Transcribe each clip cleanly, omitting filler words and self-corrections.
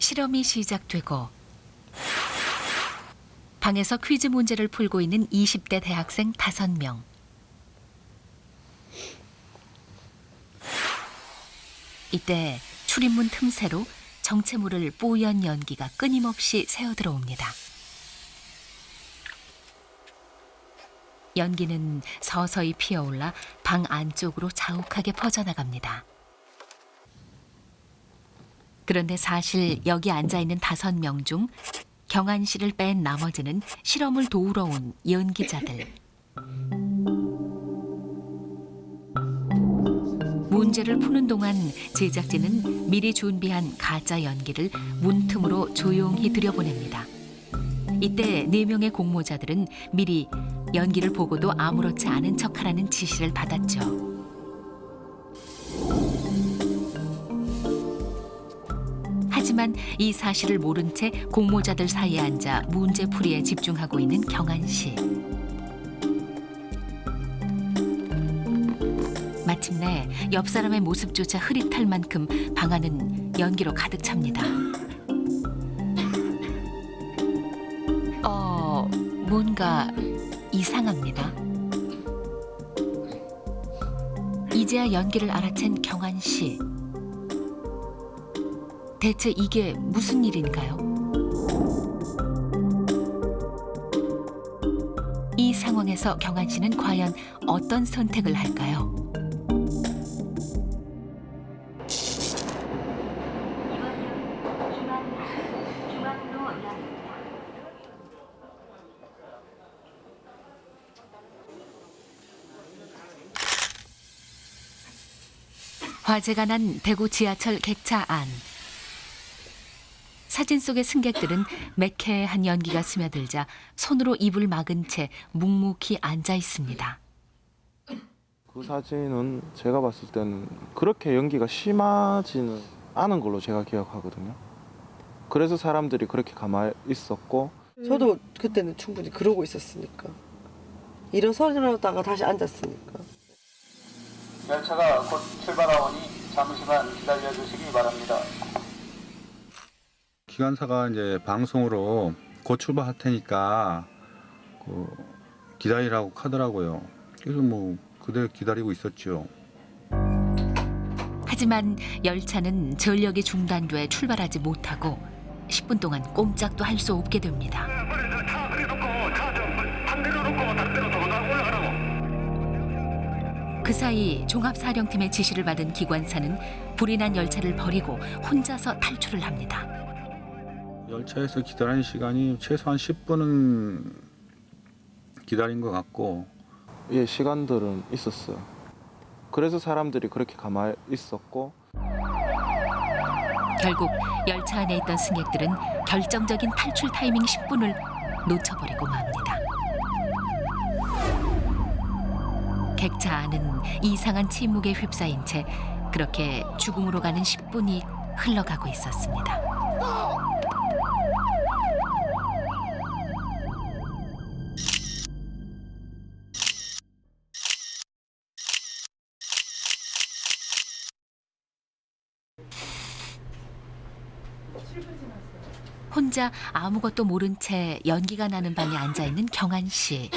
실험이 시작되고 방에서 퀴즈 문제를 풀고 있는 20대 대학생 5명. 이때 출입문 틈새로 정체모를 뽀얀 연기가 끊임없이 새어들어옵니다. 연기는 서서히 피어올라 방 안쪽으로 자욱하게 퍼져나갑니다. 그런데 사실 여기 앉아있는 5명 중 경한 씨를 뺀 나머지는 실험을 도우러 온 연기자들. 문제를 푸는 동안 제작진은 미리 준비한 가짜 연기를 문틈으로 조용히 들여보냅니다. 이때 4명의 공모자들은 미리 연기를 보고도 아무렇지 않은 척하라는 지시를 받았죠. 하지만 이 사실을 모른 채 공모자들 사이에 앉아 문제풀이에 집중하고 있는 경한 씨. 마침내 옆 사람의 모습조차 흐릿할 만큼 방 안은 연기로 가득 찹니다. 뭔가 이상합니다. 이제야 연기를 알아챈 경한 씨. 대체 이게 무슨 일인가요? 이 상황에서 경한 씨는 과연 어떤 선택을 할까요? 화재가 난 대구 지하철 객차 안. 사진 속의 승객들은 매캐한 연기가 스며들자 손으로 입을 막은 채 묵묵히 앉아 있습니다. 그 사진은 제가 봤을 때는 그렇게 연기가 심하지는 않은 걸로 제가 기억하거든요. 그래서 사람들이 그렇게 가만히 있었고, 저도 그때는 충분히 그러고 있었으니까. 일어서려다가 다시 앉았으니까. 열차가 곧 출발하오니 잠시만 기다려주시기 바랍니다. 기관사가 이제 방송으로 곧 출발할 테니까 기다리라고 하더라고요. 그래서 그대로 기다리고 있었죠. 하지만 열차는 전력이 중단돼 출발하지 못하고 10분 동안 꼼짝도 할 수 없게 됩니다. 그 사이 종합사령팀의 지시를 받은 기관사는 불이 난 열차를 버리고 혼자서 탈출을 합니다. 열차에서 기다리는 시간이 최소한 10분은 기다린 것 같고. 예, 시간들은 있었어요. 그래서 사람들이 그렇게 가만히 있었고, 결국 열차 안에 있던 승객들은 결정적인 탈출 타이밍 10분을 놓쳐버리고 맙니다. 객차 안은 이상한 침묵에 휩싸인 채 그렇게 죽음으로 가는 10분이 흘러가고 있었습니다. 혼자 아무것도 모른 채 연기가 나는 방에 앉아있는 경한 씨.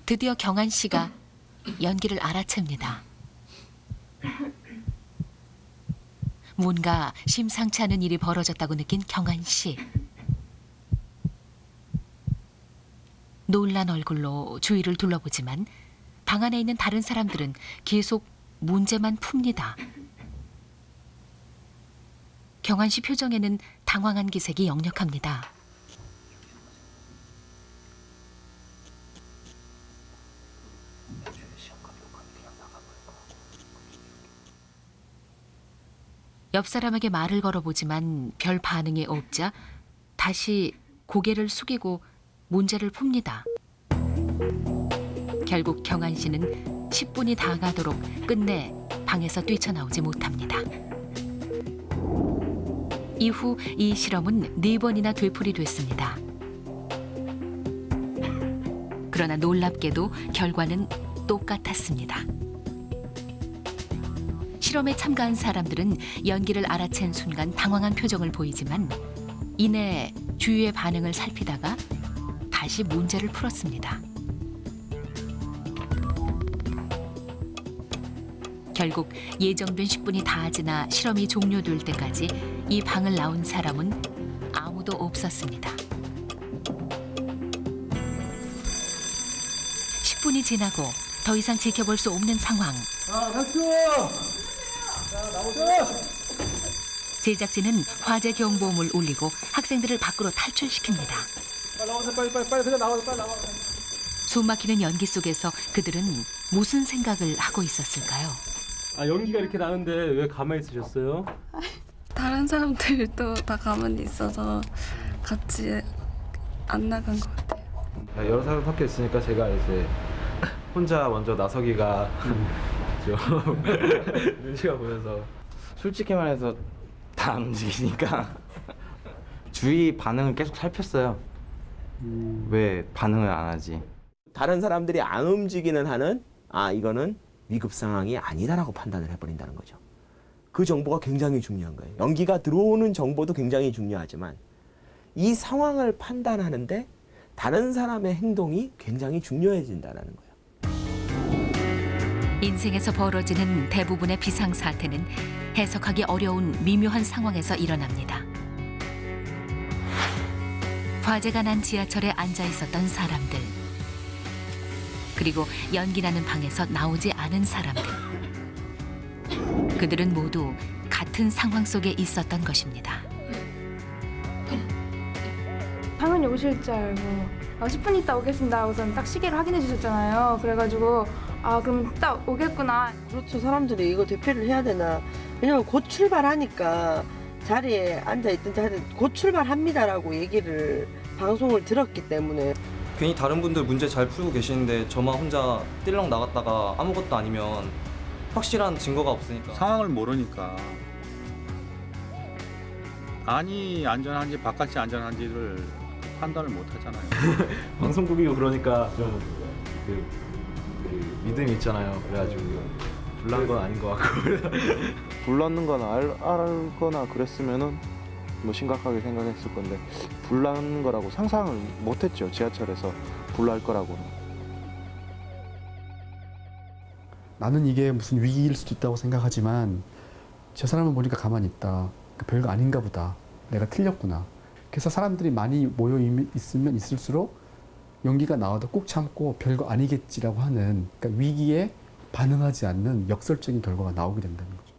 드디어 경한 씨가 연기를 알아챕니다. 뭔가 심상치 않은 일이 벌어졌다고 느낀 경한 씨. 놀란 얼굴로 주위를 둘러보지만 방 안에 있는 다른 사람들은 계속 문제만 풉니다. 경한 씨 표정에는 당황한 기색이 역력합니다. 옆 사람에게 말을 걸어보지만 별 반응이 없자 다시 고개를 숙이고 문제를 풉니다. 결국 경한 씨는 10분이 다 가도록 끝내 방에서 뛰쳐나오지 못합니다. 이후 이 실험은 4번이나 되풀이됐습니다. 그러나 놀랍게도 결과는 똑같았습니다. 실험에 참가한 사람들은 연기를 알아챈 순간 당황한 표정을 보이지만 이내 주위의 반응을 살피다가 다시 문제를 풀었습니다. 결국 예정된 10분이 다 지나 실험이 종료될 때까지 이 방을 나온 사람은 아무도 없었습니다. 10분이 지나고 더 이상 지켜볼 수 없는 상황. 제작진은 화재 경보음을 울리고 학생들을 밖으로 탈출시킵니다. 빨리 그냥 나와. 숨막히는 연기 속에서 그들은 무슨 생각을 하고 있었을까요? 아, 연기가 이렇게 나는데 왜 가만히 있으셨어요? 다른 사람들도 다 가만히 있어서 같이 안 나간 것 같아요. 여러 사람 섞여 있으니까 제가 이제 혼자 먼저 나서기가 좀 눈치가 보여서 솔직히 말해서 다 안 움직이니까 주위 반응을 계속 살폈어요. 왜 반응을 안 하지? 다른 사람들이 안 움직이는 한은 이거는 위급 상황이 아니다라고 판단을 해버린다는 거죠. 그 정보가 굉장히 중요한 거예요. 연기가 들어오는 정보도 굉장히 중요하지만 이 상황을 판단하는데 다른 사람의 행동이 굉장히 중요해진다는 거예요. 인생에서 벌어지는 대부분의 비상사태는 해석하기 어려운 미묘한 상황에서 일어납니다. 화재가 난 지하철에 앉아 있었던 사람들, 그리고 연기 나는 방에서 나오지 않은 사람들. 그들은 모두 같은 상황 속에 있었던 것입니다. 당연히 오실 줄 알고 10분 있다 오겠습니다 하고선 딱 시계를 확인해 주셨잖아요. 그래가지고 그럼 딱 오겠구나. 그렇죠. 사람들이 이거 대피를 해야 되나. 왜냐면 곧 출발하니까 자리에 앉아있든지 하든 곧 출발합니다라고 얘기를 방송을 들었기 때문에. 괜히 다른 분들 문제 잘 풀고 계시는데 저만 혼자 띨렁 나갔다가 아무것도 아니면 확실한 증거가 없으니까. 상황을 모르니까 안이 안전한지 바깥이 안전한지를 판단을 못 하잖아요. 방송국이고 그러니까 좀 믿음이 있잖아요. 그래가지고 불난 건 아닌 것 같고 불났는 건 알거나 그랬으면은 뭐 심각하게 생각했을 건데 불난 거라고 상상을 못했죠. 지하철에서 불날 거라고는. 나는 이게 무슨 위기일 수도 있다고 생각하지만 저 사람을 보니까 가만히 있다. 별거 아닌가 보다. 내가 틀렸구나. 그래서 사람들이 많이 모여 있으면 있을수록 연기가 나와도 꾹 참고 별거 아니겠지라고 하는, 그러니까 위기에 반응하지 않는 역설적인 결과가 나오게 된다는 거죠.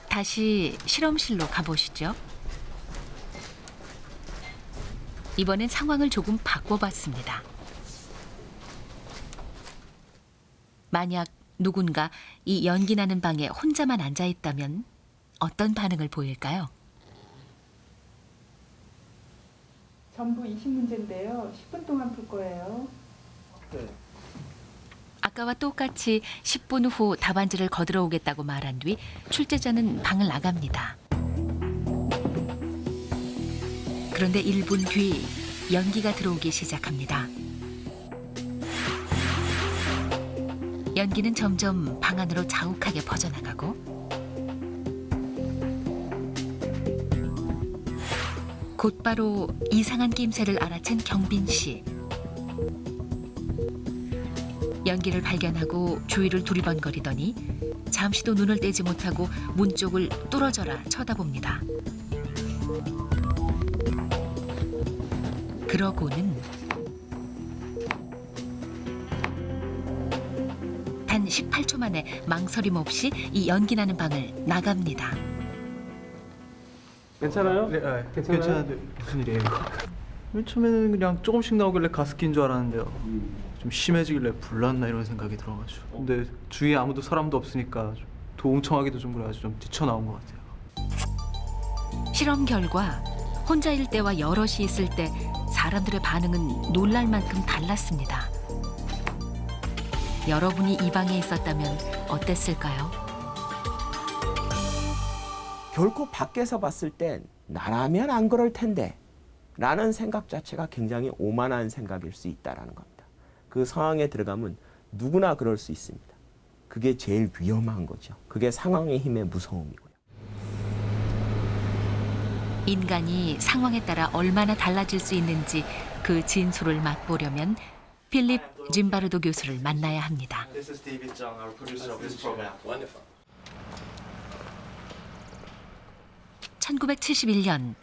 다시 실험실로 가보시죠. 이번엔 상황을 조금 바꿔봤습니다. 만약 누군가 이 연기 나는 방에 혼자만 앉아 있다면 어떤 반응을 보일까요? 전부 20문제인데요. 10분 동안 풀 거예요. 네. 아까와 똑같이 10분 후 답안지를 거들어 오겠다고 말한 뒤 출제자는 방을 나갑니다. 그런데 1분 뒤 연기가 들어오기 시작합니다. 연기는 점점 방 안으로 자욱하게 퍼져나가고 곧바로 이상한 낌새를 알아챈 경빈 씨. 연기를 발견하고 주위를 두리번거리더니 잠시도 눈을 떼지 못하고 문 쪽을 뚫어져라 쳐다봅니다. 그러고는 단 18초 만에 망설임 없이 이 연기 나는 방을 나갑니다. 괜찮아요? 네, 괜찮은데 무슨 일이에요? 맨 처음에는 그냥 조금씩 나오길래 가습기인 줄 알았는데요. 좀 심해지길래 불났나 이런 생각이 들어가지고. 근데 주위에 아무도 사람도 없으니까 좀 도움청하기도 좀 그래가지고 좀 뛰쳐나온 것 같아요. 실험 결과 혼자일 때와 여럿이 있을 때 사람들의 반응은 놀랄 만큼 달랐습니다. 여러분이 이 방에 있었다면 어땠을까요? 결코 밖에서 봤을 땐 나라면 안 그럴 텐데 라는 생각 자체가 굉장히 오만한 생각일 수 있다는 겁니다. 그 상황에 들어가면 누구나 그럴 수 있습니다. 그게 제일 위험한 거죠. 그게 상황의 힘의 무서움이고요. 인간이 상황에 따라 얼마나 달라질 수 있는지 그 진술을 맛보려면 필립 짐바르도 교수를 만나야 합니다. 1971년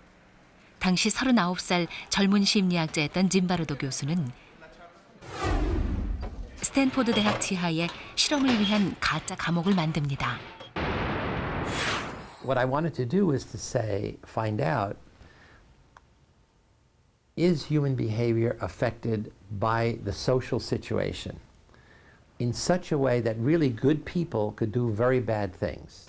당시 39살 젊은 심리학자였던 짐바르도 교수는 스탠포드 대학 지하에 실험을 위한 가짜 감옥을 만듭니다. What I wanted to do is to find out, is human behavior affected by the social situation in such a way that really good people could do very bad things?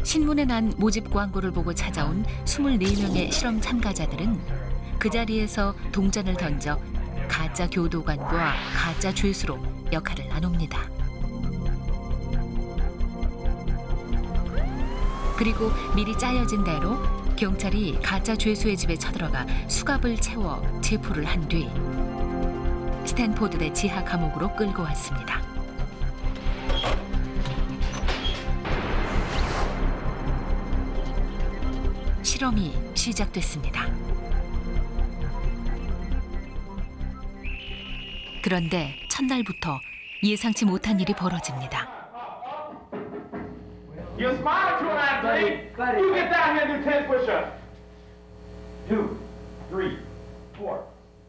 신문에 난 모집 광고를 보고 찾아온 24명의 실험 참가자들은 그 자리에서 동전을 던져 가짜 교도관과 가짜 죄수로 역할을 나눕니다. 그리고 미리 짜여진 대로 경찰이 가짜 죄수의 집에 쳐들어가 수갑을 채워 체포를 한 뒤 스탠포드대 지하 감옥으로 끌고 왔습니다. 실험이 시작됐습니다. 그런데 첫날부터 예상치 못한 일이 벌어집니다. You smile to an athlete. You get down here and do 10 push-ups. 2, 3, 4.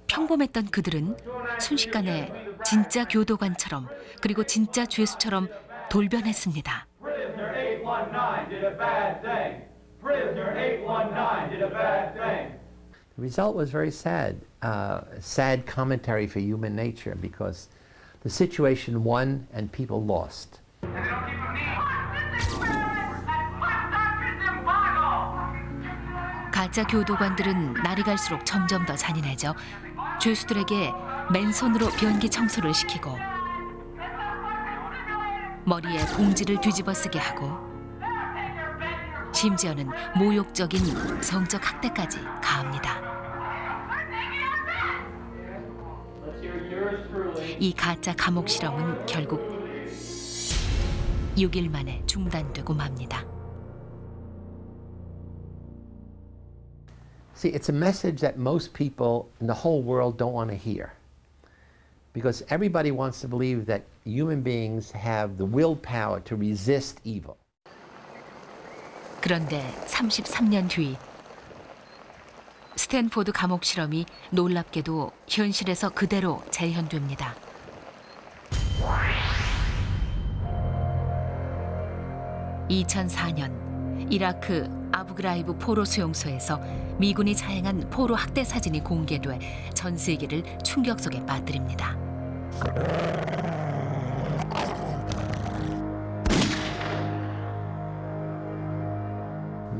평범했던 그들은 순식간에 진짜 교도관처럼 그리고 진짜 죄수처럼 돌변했습니다. Prisoner 819 did a bad thing. Prisoner 819 did a bad thing. The result was very sad, sad commentary for human nature because the situation won and people lost. 가짜 교도관들은 날이 갈수록 점점 더 잔인해져 죄수들에게 맨손으로 변기 청소를 시키고 머리에 봉지를 뒤집어 쓰게 하고 심지어는 모욕적인 성적 학대까지 가합니다. 이 가짜 감옥 실험은 결국 6일 만에 중단되고 맙니다. See, it's a message that most people in the whole world don't want to hear. Because everybody wants to believe that human beings have the willpower to resist evil. 그런데 33년 뒤 스탠포드 감옥 실험이 놀랍게도 현실에서 그대로 재현됩니다. (2004년) 이라크 아부그라이브 포로 수용소에서 미군이 자행한 포로 학대 사진이 공개돼 전 세계를 충격 속에 빠뜨립니다.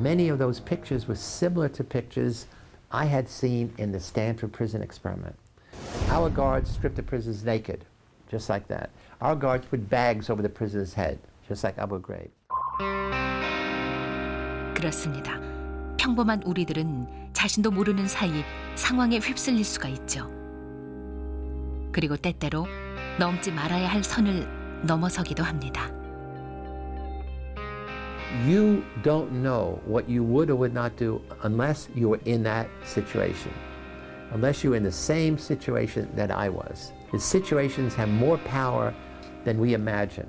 Many of those pictures were similar to pictures I had seen in the Stanford prison experiment. Our guards stripped the prisoners naked, just like that. Our guards put bags over the prisoner's head, just like Abu Ghraib. 그렇습니다. 평범한 우리들은 자신도 모르는 사이 상황에 휩쓸릴 수가 있죠. 그리고 때때로 넘지 말아야 할 선을 넘어서기도 합니다. You don't know what you would or would not do unless you were in that situation. Unless you were in the same situation that I was. The situations have more power than we imagine.